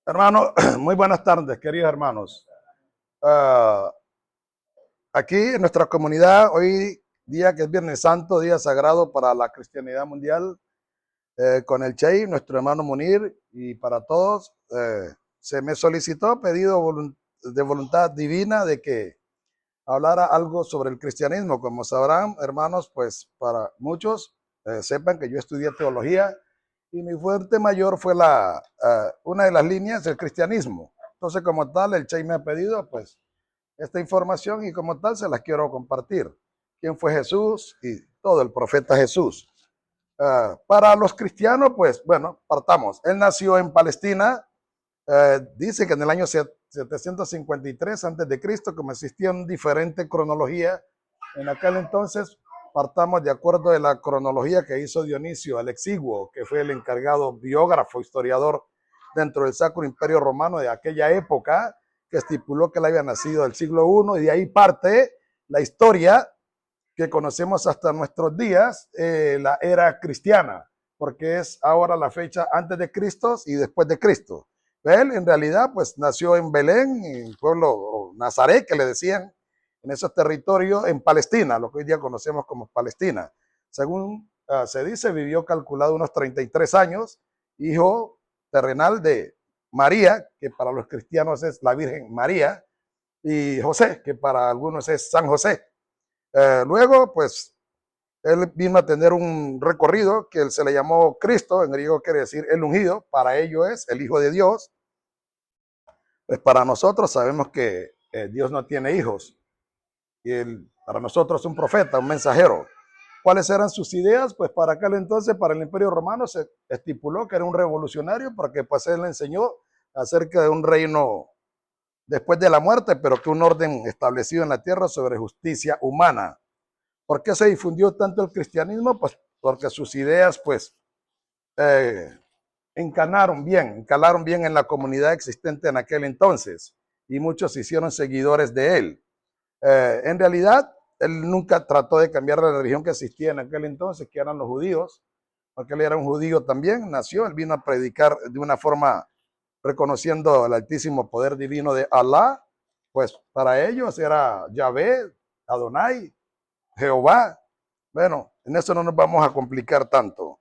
Hermano, muy buenas tardes, queridos hermanos. Ah, Aquí en nuestra comunidad, hoy día que es Viernes Santo, día sagrado para la cristianidad mundial, con el Chey, nuestro hermano Munir, y para todos, se me solicitó pedido de voluntad divina de que hablara algo sobre el cristianismo. Como sabrán, hermanos, pues para muchos, sepan que yo estudié teología y mi fuerte mayor fue una de las líneas del cristianismo. Entonces, como tal, el Che me ha pedido, pues, esta información y como tal se las quiero compartir. ¿Quién fue Jesús? Y todo el profeta Jesús. Para los cristianos, pues, bueno, partamos. Él nació en Palestina. Dice que en el año 753 a.C., como existía una diferente cronología, en aquel entonces partamos de acuerdo de la cronología que hizo Dionisio el Exiguo, que fue el encargado biógrafo, historiador dentro del Sacro Imperio Romano de aquella época, que estipuló que él había nacido del siglo I, y de ahí parte la historia que conocemos hasta nuestros días, la era cristiana, porque es ahora la fecha antes de Cristo y después de Cristo. Él en realidad pues nació en Belén, en el pueblo Nazaret, que le decían, en esos territorios en Palestina, lo que hoy día conocemos como Palestina. Según se dice, vivió calculado unos 33 años, hijo terrenal de María, que para los cristianos es la Virgen María, y José, que para algunos es San José. Luego, pues, él vino a tener un recorrido que él se le llamó Cristo, en griego quiere decir el ungido, para ello es el Hijo de Dios. Pues para nosotros sabemos que Dios no tiene hijos, y él, para nosotros es un profeta, un mensajero. ¿Cuáles eran sus ideas? Pues para aquel entonces, para el Imperio Romano, se estipuló que era un revolucionario, porque pues él le enseñó acerca de un reino después de la muerte, pero que un orden establecido en la tierra sobre justicia humana. ¿Por qué se difundió tanto el cristianismo? Pues porque sus ideas, pues, eh, encalaron bien en la comunidad existente en aquel entonces, y muchos se hicieron seguidores de él. En realidad, él nunca trató de cambiar la religión que existía en aquel entonces, que eran los judíos, porque él era un judío también, nació, él vino a predicar de una forma reconociendo el altísimo poder divino de Alá, pues para ellos era Yahvé, Adonai, Jehová. Bueno, en eso no nos vamos a complicar tanto.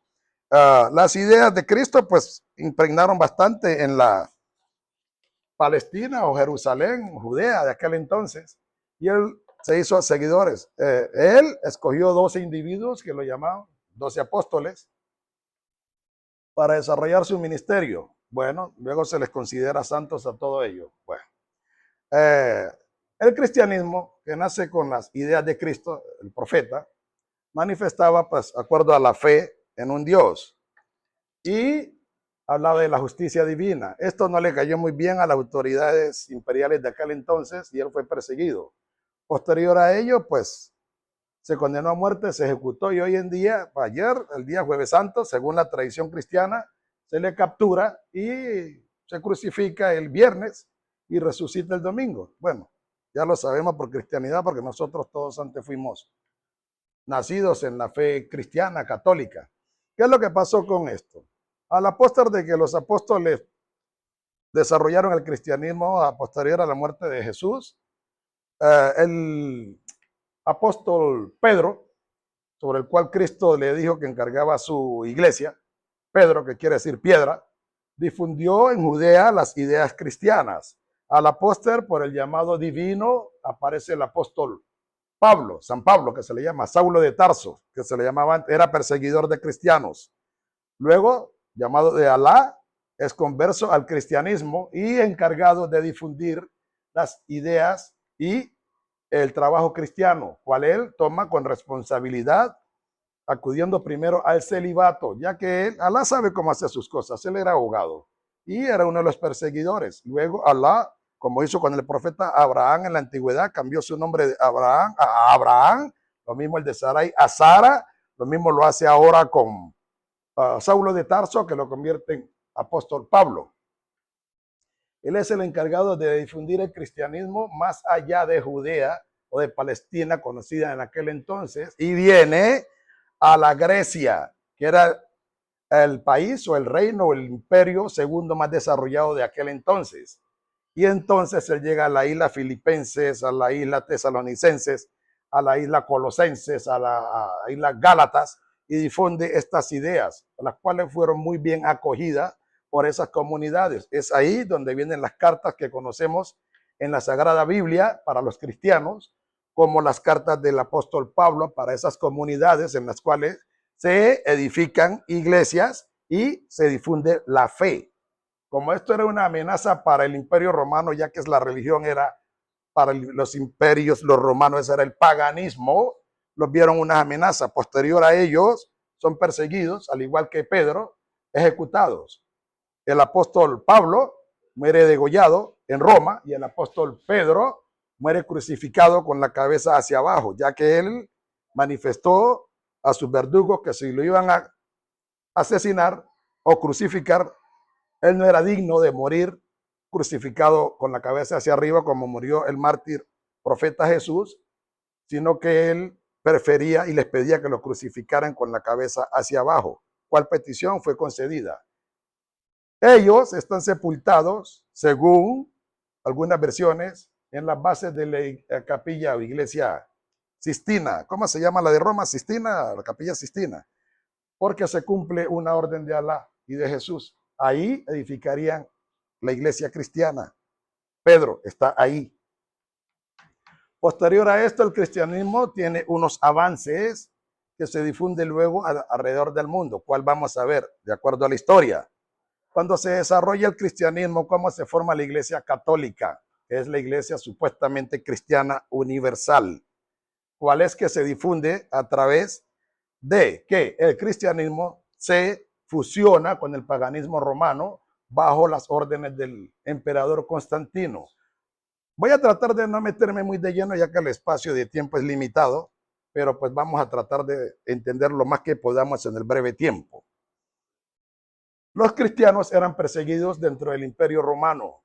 Las ideas de Cristo pues impregnaron bastante en la Palestina o Jerusalén, Judea de aquel entonces, y él se hizo seguidores. Él escogió 12 individuos que lo llamaban 12 apóstoles para desarrollar su ministerio. Bueno, luego se les considera santos a todo ello. Bueno, eh, el cristianismo, que nace con las ideas de Cristo, el profeta, manifestaba, pues, acuerdo a la fe en un Dios, y hablaba de la justicia divina. Esto no le cayó muy bien a las autoridades imperiales de aquel entonces y él fue perseguido. Posterior a ello, pues, se condenó a muerte, se ejecutó, y hoy en día, ayer, el día Jueves Santo, según la tradición cristiana, se le captura y se crucifica el viernes y resucita el domingo. Bueno, ya lo sabemos por cristianidad, porque nosotros todos antes fuimos nacidos en la fe cristiana, católica. ¿Qué es lo que pasó con esto? A la postre de que los apóstoles desarrollaron el cristianismo a posterior a la muerte de Jesús, el apóstol Pedro, sobre el cual Cristo le dijo que encargaba su iglesia, Pedro, que quiere decir piedra, difundió en Judea las ideas cristianas. A la postre, por el llamado divino, aparece el apóstol Pablo, San Pablo, que se le llama Saulo de Tarso, que se le llamaba, era perseguidor de cristianos. Luego, llamado de Alá, es converso al cristianismo y encargado de difundir las ideas y el trabajo cristiano, cual él toma con responsabilidad, acudiendo primero al celibato, ya que él, Alá sabe cómo hacer sus cosas, él era abogado y era uno de los perseguidores. Luego Alá, como hizo con el profeta Abraham en la antigüedad, cambió su nombre de Abraham a Abraham, lo mismo el de Sarai a Sara, lo mismo lo hace ahora con Saulo de Tarso, que lo convierte en apóstol Pablo. Él es el encargado de difundir el cristianismo más allá de Judea o de Palestina, conocida en aquel entonces, y viene a la Grecia, que era el país o el reino o el imperio segundo más desarrollado de aquel entonces. Y entonces él llega a la isla Filipenses, a la isla Tesalonicenses, a la isla Colosenses, a la isla Gálatas, y difunde estas ideas, las cuales fueron muy bien acogidas por esas comunidades. Es ahí donde vienen las cartas que conocemos en la Sagrada Biblia para los cristianos, como las cartas del apóstol Pablo para esas comunidades en las cuales se edifican iglesias y se difunde la fe. Como esto era una amenaza para el imperio romano, ya que la religión era para los imperios, los romanos, ese era el paganismo, los vieron una amenaza. Posterior a ellos, son perseguidos, al igual que Pedro, ejecutados. El apóstol Pablo muere degollado en Roma y el apóstol Pedro muere crucificado con la cabeza hacia abajo, ya que él manifestó a sus verdugos que si lo iban a asesinar o crucificar, él no era digno de morir crucificado con la cabeza hacia arriba como murió el mártir profeta Jesús, sino que él prefería y les pedía que lo crucificaran con la cabeza hacia abajo. ¿Cuál petición fue concedida? Ellos están sepultados, según algunas versiones, en las bases de la capilla o iglesia Sistina. ¿Cómo se llama la de Roma? Sistina, la capilla Sistina. Porque se cumple una orden de Alá y de Jesús. Ahí edificarían la iglesia cristiana. Pedro está ahí. Posterior a esto, el cristianismo tiene unos avances que se difunden luego alrededor del mundo. ¿Cuál vamos a ver? De acuerdo a la historia. Cuando se desarrolla el cristianismo, ¿cómo se forma la iglesia católica? Que es la iglesia supuestamente cristiana universal. ¿Cuál es que se difunde a través de que el cristianismo se fusiona con el paganismo romano bajo las órdenes del emperador Constantino? Voy a tratar de no meterme muy de lleno ya que el espacio de tiempo es limitado, pero pues vamos a tratar de entender lo más que podamos en el breve tiempo. Los cristianos eran perseguidos dentro del imperio romano.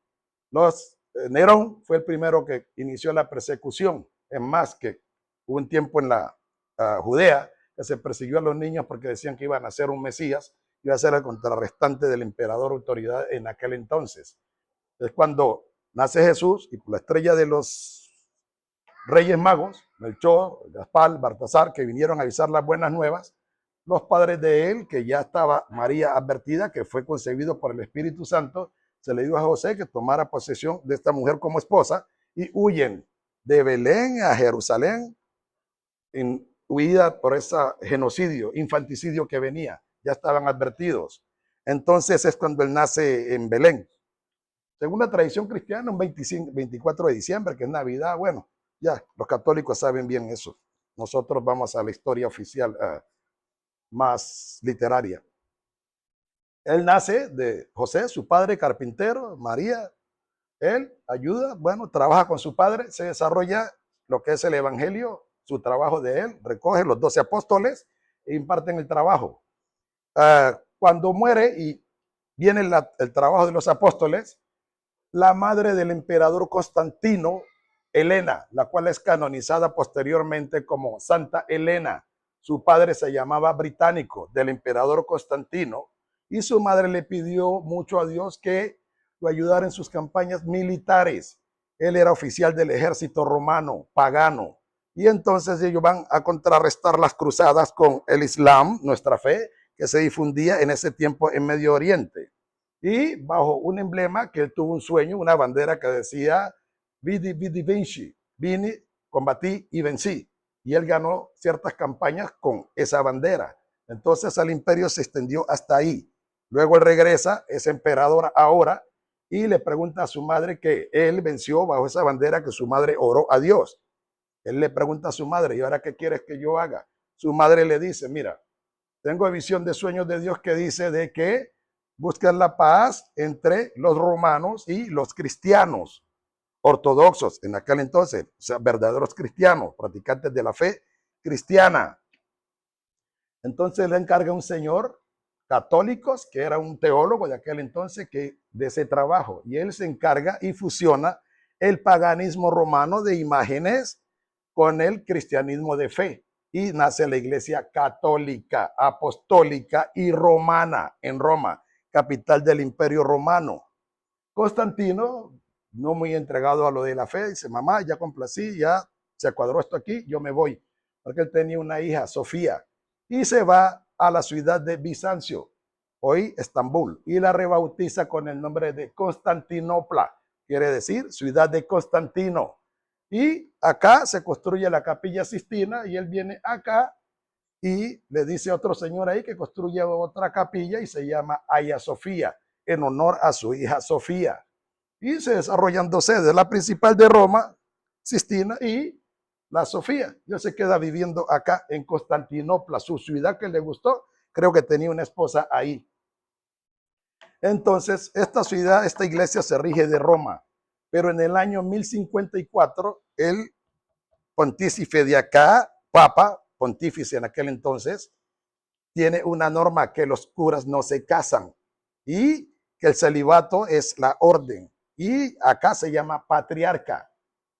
Nerón fue el primero que inició la persecución. Es más, que hubo un tiempo en la Judea que se persiguió a los niños porque decían que iban a ser un Mesías, iba a ser el contrarrestante del emperador autoridad en aquel entonces. Es cuando nace Jesús y por la estrella de los Reyes Magos, Melchor, Gaspar, Baltasar, que vinieron a avisar las buenas nuevas, los padres de él, que ya estaba María advertida, que fue concebido por el Espíritu Santo, se le dijo a José que tomara posesión de esta mujer como esposa y huyen de Belén a Jerusalén en huida por ese genocidio, infanticidio que venía. Ya estaban advertidos. Entonces es cuando él nace en Belén. Según la tradición cristiana, un 24 de diciembre, que es Navidad, bueno, ya los católicos saben bien eso. Nosotros vamos a la historia oficial más literaria. Él nace de José, su padre carpintero, María, él ayuda, bueno, trabaja con su padre, se desarrolla lo que es el evangelio, su trabajo de él, recoge los 12 apóstoles e imparten el trabajo. Cuando muere y viene el trabajo de los apóstoles, la madre del emperador Constantino, Helena, la cual es canonizada posteriormente como Santa Helena. Su padre se llamaba Británico, del emperador Constantino, y su madre le pidió mucho a Dios que lo ayudara en sus campañas militares. Él era oficial del ejército romano, pagano, y entonces ellos van a contrarrestar las cruzadas con el Islam, nuestra fe, que se difundía en ese tiempo en Medio Oriente. Y bajo un emblema que él tuvo un sueño, una bandera que decía Vidi, vidi, vinci, vine, combatí y vencí. Y él ganó ciertas campañas con esa bandera. Entonces el imperio se extendió hasta ahí. Luego él regresa, es emperador ahora, y le pregunta a su madre que él venció bajo esa bandera, que su madre oró a Dios. Él le pregunta a su madre, ¿y ahora qué quieres que yo haga? Su madre le dice, mira, tengo visión de sueños de Dios que dice de que buscan la paz entre los romanos y los cristianos ortodoxos en aquel entonces, o sea, verdaderos cristianos, practicantes de la fe cristiana. Entonces le encarga un señor católicos, que era un teólogo de aquel entonces, que de ese trabajo, y él se encarga y fusiona el paganismo romano de imágenes con el cristianismo de fe. y nace la iglesia católica, apostólica y romana en Roma, capital del imperio romano. Constantino, no muy entregado a lo de la fe, dice, mamá, ya complací, ya se cuadró esto aquí, yo me voy. Porque él tenía una hija, Sofía, y se va a la ciudad de Bizancio, hoy Estambul, y la rebautiza con el nombre de Constantinopla, quiere decir ciudad de Constantino. Y acá se construye la capilla Sistina y él viene acá y le dice a otro señor ahí que construye otra capilla y se llama Hagia Sofía, en honor a su hija Sofía. Y se desarrollándose de la principal de Roma, Sistina, y la Sofía. Yo se queda viviendo acá en Constantinopla, su ciudad que le gustó. Creo que tenía una esposa ahí. Entonces, esta ciudad, esta iglesia se rige de Roma. Pero en el año 1054, el pontífice de acá, papa, pontífice en aquel entonces, tiene una norma que los curas no se casan y que el celibato es la orden. Y acá se llama patriarca.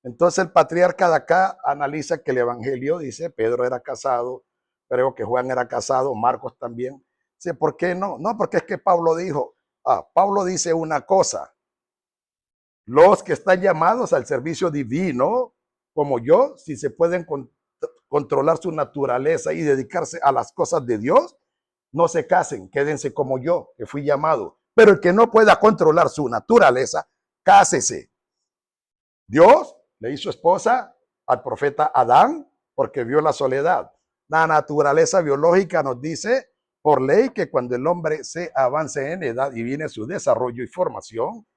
Entonces el patriarca de acá analiza que el evangelio dice Pedro era casado, creo que Juan era casado, Marcos también. Dice, ¿por qué no? No, porque es que Pablo dijo, Pablo dice una cosa, los que están llamados al servicio divino, como yo, si se pueden controlar su naturaleza y dedicarse a las cosas de Dios, no se casen, quédense como yo, que fui llamado. Pero el que no pueda controlar su naturaleza, cásese. Dios le hizo esposa al profeta Adán porque vio la soledad. La naturaleza biológica nos dice por ley que cuando el hombre se avance en edad y viene su desarrollo y formación,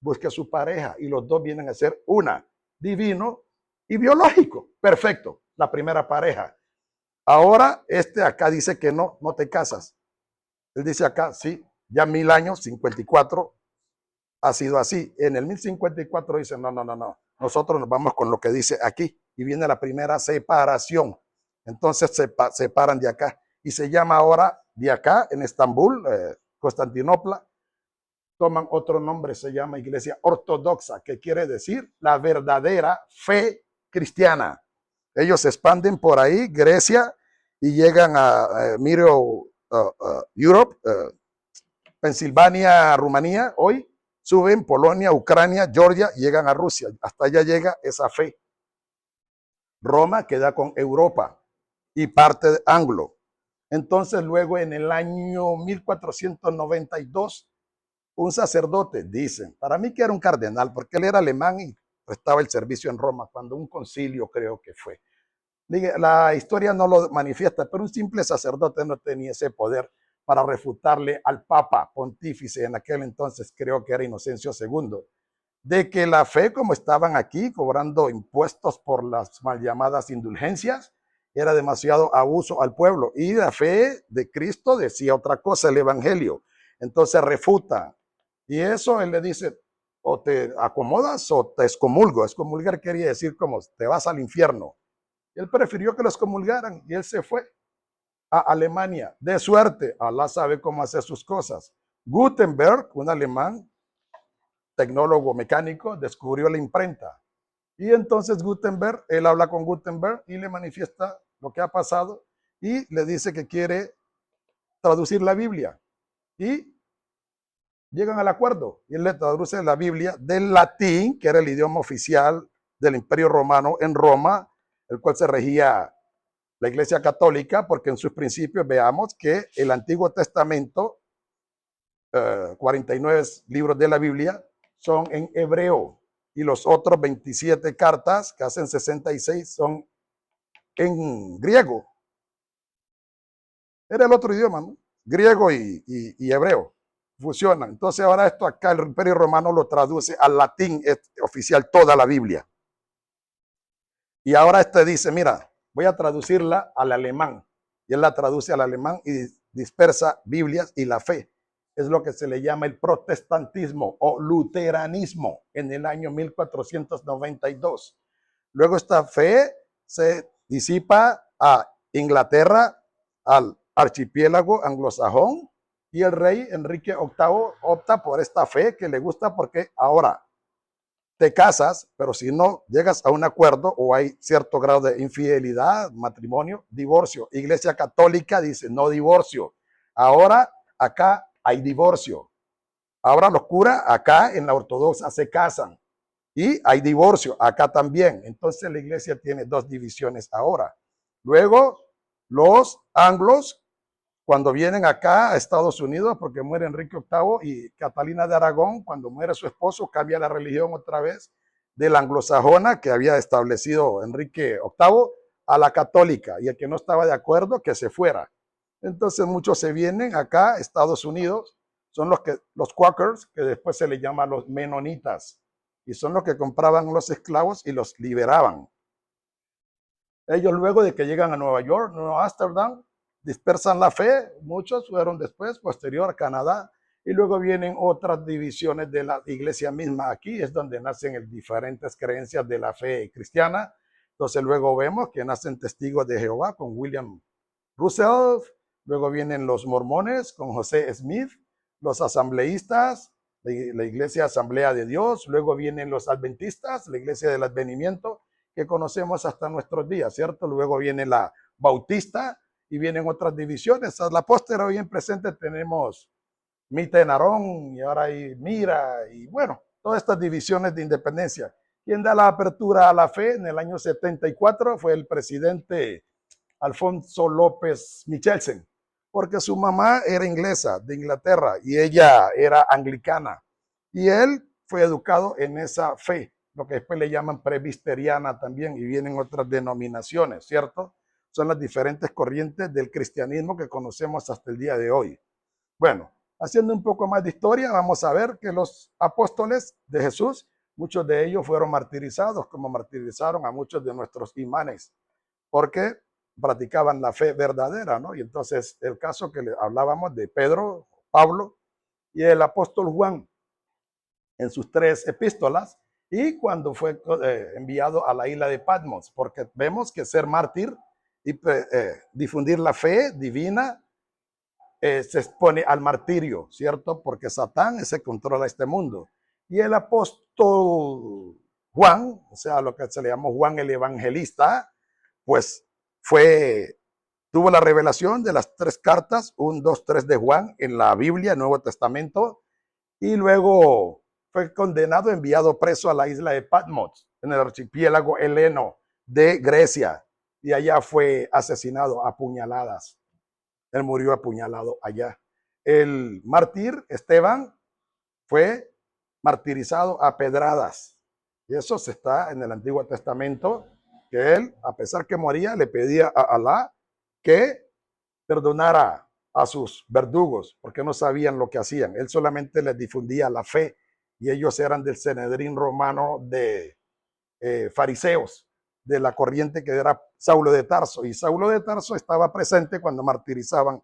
busque a su pareja y los dos vienen a ser una, divino y biológico. Perfecto, la primera pareja. Ahora acá dice que no te casas. Él dice acá, sí, ya 1000 años, 54, ha sido así. En el 1054 dice, no. Nosotros nos vamos con lo que dice aquí. Y viene la primera separación. Entonces se separan de acá. Y se llama ahora de acá, en Estambul, Constantinopla, toman otro nombre, se llama Iglesia Ortodoxa, que quiere decir la verdadera fe cristiana. Ellos se expanden por ahí, Grecia, y llegan a Europe, Pensilvania, Rumanía, hoy suben Polonia, Ucrania, Georgia, llegan a Rusia. Hasta allá llega esa fe. Roma queda con Europa y parte de anglo. Entonces luego en el año 1492, un sacerdote, dicen, para mí que era un cardenal, porque él era alemán y prestaba el servicio en Roma, cuando un concilio creo que fue. La historia no lo manifiesta, pero un simple sacerdote no tenía ese poder para refutarle al Papa pontífice, en aquel entonces creo que era Inocencio II, de que la fe, como estaban aquí cobrando impuestos por las mal llamadas indulgencias, era demasiado abuso al pueblo. Y la fe de Cristo decía otra cosa, el Evangelio. Entonces refuta. Y eso él le dice, o te acomodas o te excomulgo. Excomulgar quería decir como te vas al infierno. Y él prefirió que los excomulgaran y él se fue a Alemania. De suerte, Alá sabe cómo hacer sus cosas. Gutenberg, un alemán, tecnólogo mecánico, descubrió la imprenta. Y entonces Gutenberg, él habla con Gutenberg y le manifiesta lo que ha pasado y le dice que quiere traducir la Biblia. Y llegan al acuerdo y él le traduce la Biblia del latín, que era el idioma oficial del Imperio Romano en Roma, el cual se regía la Iglesia Católica, porque en sus principios veamos que el Antiguo Testamento, 49 libros de la Biblia, son en hebreo y los otros 27 cartas, que hacen 66, son en griego. Era el otro idioma, ¿no? Griego y hebreo fusionan. Entonces ahora esto acá el Imperio Romano lo traduce al latín, es oficial toda la Biblia. Y ahora dice, mira, voy a traducirla al alemán. Y él la traduce al alemán y dispersa Biblias y la fe. Es lo que se le llama el protestantismo o luteranismo en el año 1492. Luego esta fe se disipa a Inglaterra, al archipiélago anglosajón, y el rey Enrique VIII opta por esta fe que le gusta porque ahora te casas, pero si no llegas a un acuerdo o hay cierto grado de infidelidad, matrimonio, divorcio. Iglesia Católica dice no divorcio. Ahora acá hay divorcio. Ahora los curas acá en la ortodoxa se casan y hay divorcio acá también. Entonces la iglesia tiene dos divisiones ahora. Luego los anglos, cuando vienen acá a Estados Unidos, porque muere Enrique VIII y Catalina de Aragón, cuando muere su esposo, cambia la religión otra vez de la anglosajona que había establecido Enrique VIII a la católica, y el que no estaba de acuerdo, que se fuera. Entonces muchos se vienen acá a Estados Unidos, son los Quakers, que después se les llama los menonitas, y son los que compraban los esclavos y los liberaban. Ellos luego de que llegan a Nueva York, Nueva Ámsterdam, dispersan la fe, muchos fueron después, posterior a Canadá, y luego vienen otras divisiones de la iglesia misma. Aquí es donde nacen diferentes creencias de la fe cristiana. Entonces luego vemos que nacen testigos de Jehová con William Russell, luego vienen los mormones con José Smith, los asambleístas, la iglesia Asamblea de Dios, luego vienen los adventistas, la iglesia del advenimiento, que conocemos hasta nuestros días, ¿cierto? Luego viene la bautista y vienen otras divisiones. A la postre hoy en presente tenemos Mita en Aarón y ahora hay Mira y bueno, todas estas divisiones de independencia. Quien da la apertura a la fe en el año 74 fue el presidente Alfonso López Michelsen, porque su mamá era inglesa de Inglaterra y ella era anglicana y él fue educado en esa fe, lo que después le llaman presbiteriana también, y vienen otras denominaciones, ¿cierto? Son las diferentes corrientes del cristianismo que conocemos hasta el día de hoy. Bueno, haciendo un poco más de historia, vamos a ver que los apóstoles de Jesús, muchos de ellos fueron martirizados, como martirizaron a muchos de nuestros imanes, porque practicaban la fe verdadera, ¿no? Y entonces el caso que le hablábamos de Pedro, Pablo y el apóstol Juan en sus 3 epístolas, y cuando fue enviado a la isla de Patmos, porque vemos que ser mártir y difundir la fe divina se expone al martirio, ¿cierto? Porque Satán es el que controla este mundo. Y el apóstol Juan, o sea, lo que se le llamó Juan el Evangelista, pues tuvo la revelación de las 3 cartas, 1, 2, 3 de Juan en la Biblia, Nuevo Testamento, y luego fue condenado, enviado preso a la isla de Patmos, en el archipiélago heleno de Grecia, y allá fue asesinado a puñaladas. Él murió apuñalado allá. El mártir Esteban fue martirizado a pedradas, y eso se está en el Antiguo Testamento, que él, a pesar que moría, le pedía a Alá que perdonara a sus verdugos, porque no sabían lo que hacían. Él solamente les difundía la fe, y ellos eran del Sanedrín romano de fariseos, de la corriente que era Saulo de Tarso. Y Saulo de Tarso estaba presente cuando martirizaban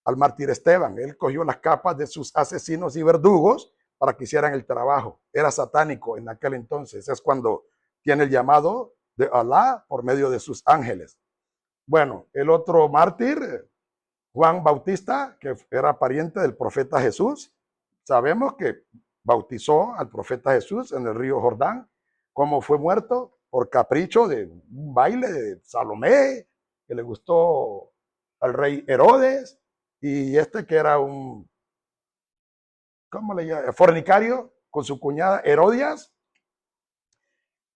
al mártir Esteban. Él cogió las capas de sus asesinos y verdugos para que hicieran el trabajo. Era satánico en aquel entonces. Es cuando tiene el llamado de Alá por medio de sus ángeles. Bueno, el otro mártir, Juan Bautista, que era pariente del profeta Jesús, sabemos que bautizó al profeta Jesús en el río Jordán. ¿Cómo fue muerto? Por capricho de un baile de Salomé, que le gustó al rey Herodes, y que era un, ¿cómo le llama? Fornicario con su cuñada Herodias,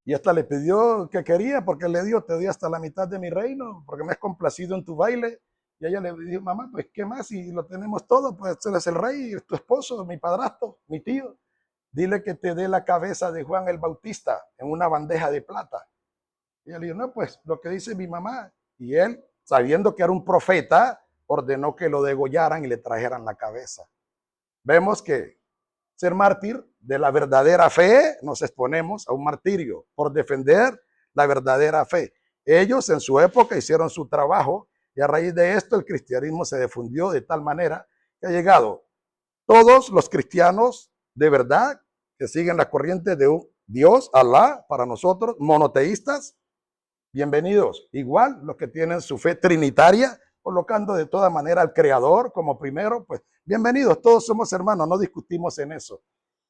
y esta le pidió que quería, porque le dio, te di hasta la mitad de mi reino, porque me has complacido en tu baile. Y ella le dijo, mamá, pues ¿qué más? Si lo tenemos todo, pues eres el rey, es tu esposo, mi padrastro, mi tío. Dile que te dé la cabeza de Juan el Bautista en una bandeja de plata. Y ella le dijo, no, pues lo que dice mi mamá. Y él, sabiendo que era un profeta, ordenó que lo degollaran y le trajeran la cabeza. Vemos que ser mártir de la verdadera fe, nos exponemos a un martirio por defender la verdadera fe. Ellos en su época hicieron su trabajo, y a raíz de esto el cristianismo se difundió de tal manera que ha llegado todos los cristianos de verdad que siguen la corriente de un Dios, Alá, para nosotros, monoteístas, bienvenidos. Igual los que tienen su fe trinitaria, colocando de toda manera al Creador como primero, pues bienvenidos, todos somos hermanos, no discutimos en eso.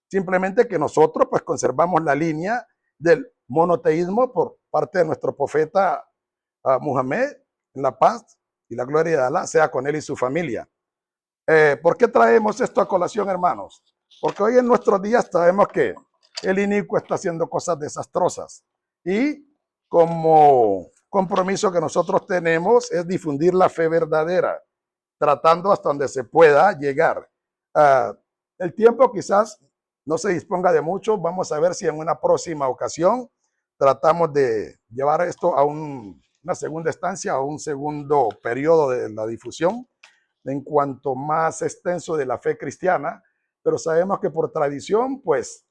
Simplemente que nosotros pues conservamos la línea del monoteísmo por parte de nuestro profeta Muhammad, en la paz y la gloria de Alá sea con él y su familia. ¿Por qué traemos esto a colación, hermanos? Porque hoy en nuestros días sabemos que el inicuo está haciendo cosas desastrosas y como compromiso que nosotros tenemos es difundir la fe verdadera, tratando hasta donde se pueda llegar. El tiempo quizás no se disponga de mucho, vamos a ver si en una próxima ocasión tratamos de llevar esto a una segunda estancia o un segundo periodo de la difusión en cuanto más extenso de la fe cristiana, pero sabemos que por tradición, pues,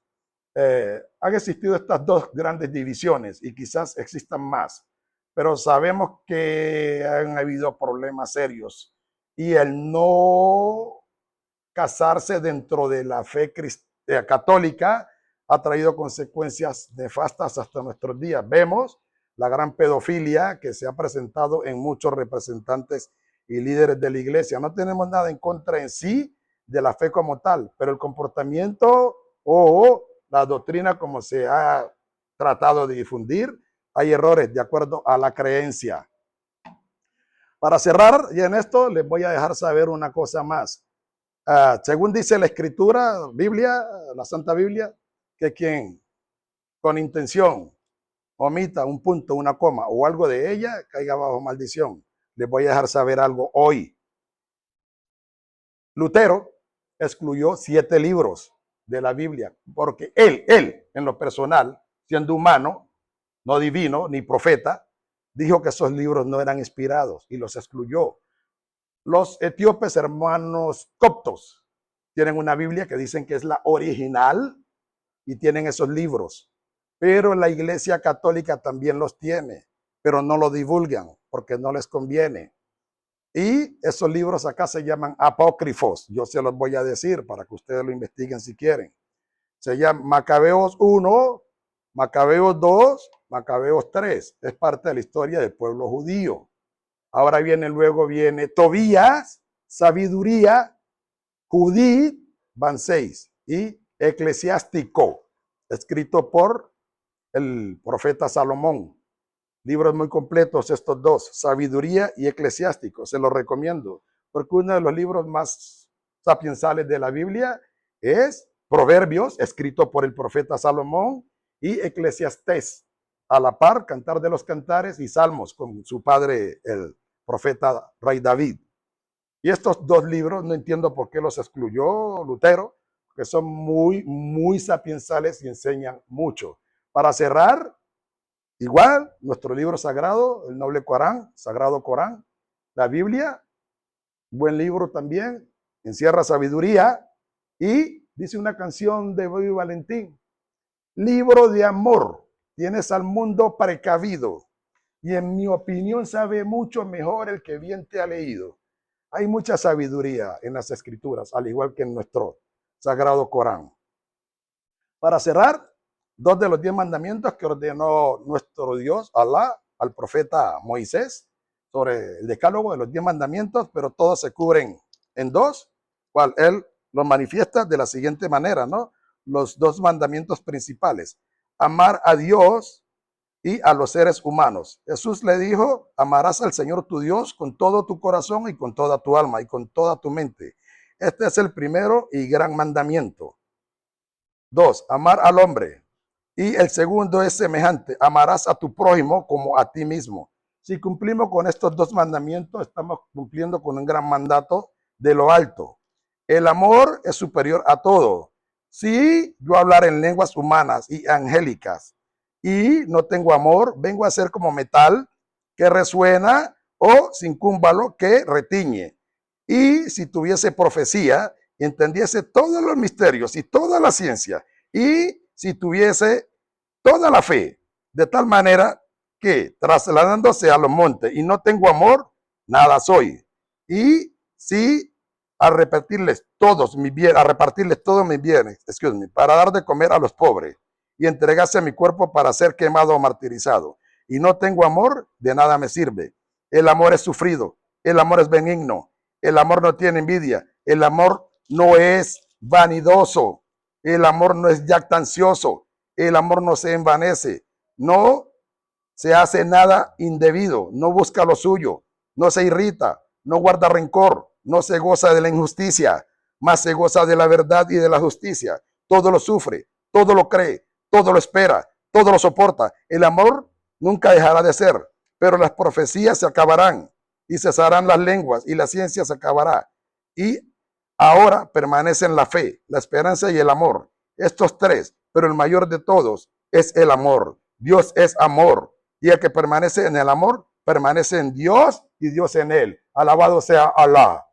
han existido estas dos grandes divisiones y quizás existan más, pero sabemos que han habido problemas serios y el no casarse dentro de la fe católica ha traído consecuencias nefastas hasta nuestros días. Vemos la gran pedofilia que se ha presentado en muchos representantes y líderes de la iglesia. No tenemos nada en contra en sí de la fe como tal, pero el comportamiento o la doctrina como se ha tratado de difundir, hay errores de acuerdo a la creencia. Para cerrar, y en esto les voy a dejar saber una cosa más. Según dice la escritura, Biblia, la Santa Biblia, que quien con intención omita un punto, una coma o algo de ella, caiga bajo maldición. Les voy a dejar saber algo hoy. Lutero excluyó 7 libros de la Biblia, porque él, en lo personal, siendo humano, no divino, ni profeta, dijo que esos libros no eran inspirados y los excluyó. Los etíopes hermanos coptos tienen una Biblia que dicen que es la original y tienen esos libros, pero la Iglesia Católica también los tiene, pero no lo divulgan porque no les conviene. Y esos libros acá se llaman apócrifos. Yo se los voy a decir para que ustedes lo investiguen si quieren. Se llama Macabeos 1, Macabeos 2, Macabeos 3. Es parte de la historia del pueblo judío. Ahora luego viene Tobías, Sabiduría, Judith, van 6. Y Eclesiástico, escrito por el profeta Salomón. Libros muy completos estos dos, Sabiduría y Eclesiástico, se los recomiendo, porque uno de los libros más sapiensales de la Biblia es Proverbios, escrito por el profeta Salomón, y Eclesiastés, a la par, Cantar de los Cantares y Salmos, con su padre, el profeta Rey David. Y estos dos libros, no entiendo por qué los excluyó Lutero, que son muy sapiensales y enseñan mucho. Para cerrar, igual, nuestro libro sagrado, el noble Corán, sagrado Corán, la Biblia, buen libro también, encierra sabiduría y dice una canción de Bobby Valentín, libro de amor, tienes al mundo precavido y en mi opinión sabe mucho mejor el que bien te ha leído. Hay mucha sabiduría en las escrituras, al igual que en nuestro sagrado Corán. Para cerrar, 2 de los 10 mandamientos que ordenó nuestro Dios, Alá, al profeta Moisés, sobre el decálogo de los 10 mandamientos, pero todos se cubren en 2, cual él los manifiesta de la siguiente manera, ¿no? Los 2 mandamientos principales, amar a Dios y a los seres humanos. Jesús le dijo, amarás al Señor tu Dios con todo tu corazón y con toda tu alma y con toda tu mente. Este es el primero y gran mandamiento. 2, amar al hombre. Y el segundo es semejante, amarás a tu prójimo como a ti mismo. Si cumplimos con estos 2 mandamientos, estamos cumpliendo con un gran mandato de lo alto. El amor es superior a todo. Si yo hablar en lenguas humanas y angélicas y no tengo amor, vengo a ser como metal que resuena o sin cúmbalo que retiñe. Y si tuviese profecía y entendiese todos los misterios y toda la ciencia, y si tuviese toda la fe, de tal manera que trasladándose a los montes y no tengo amor, nada soy. Y si a repartirles todos mis bienes, para dar de comer a los pobres y entregarse a mi cuerpo para ser quemado o martirizado, y no tengo amor, de nada me sirve. El amor es sufrido, el amor es benigno, el amor no tiene envidia, el amor no es vanidoso, El amor no es jactancioso. El amor no se envanece. No se hace nada indebido. No busca lo suyo. No se irrita. No guarda rencor. No se goza de la injusticia. Más se goza de la verdad y de la justicia. Todo lo sufre. Todo lo cree. Todo lo espera. Todo lo soporta. El amor nunca dejará de ser. Pero las profecías se acabarán. Y cesarán las lenguas. Y la ciencia se acabará. Y ahora permanecen la fe, la esperanza y el amor. Estos tres, pero el mayor de todos es el amor. Dios es amor. Y el que permanece en el amor, permanece en Dios y Dios en él. Alabado sea Alá.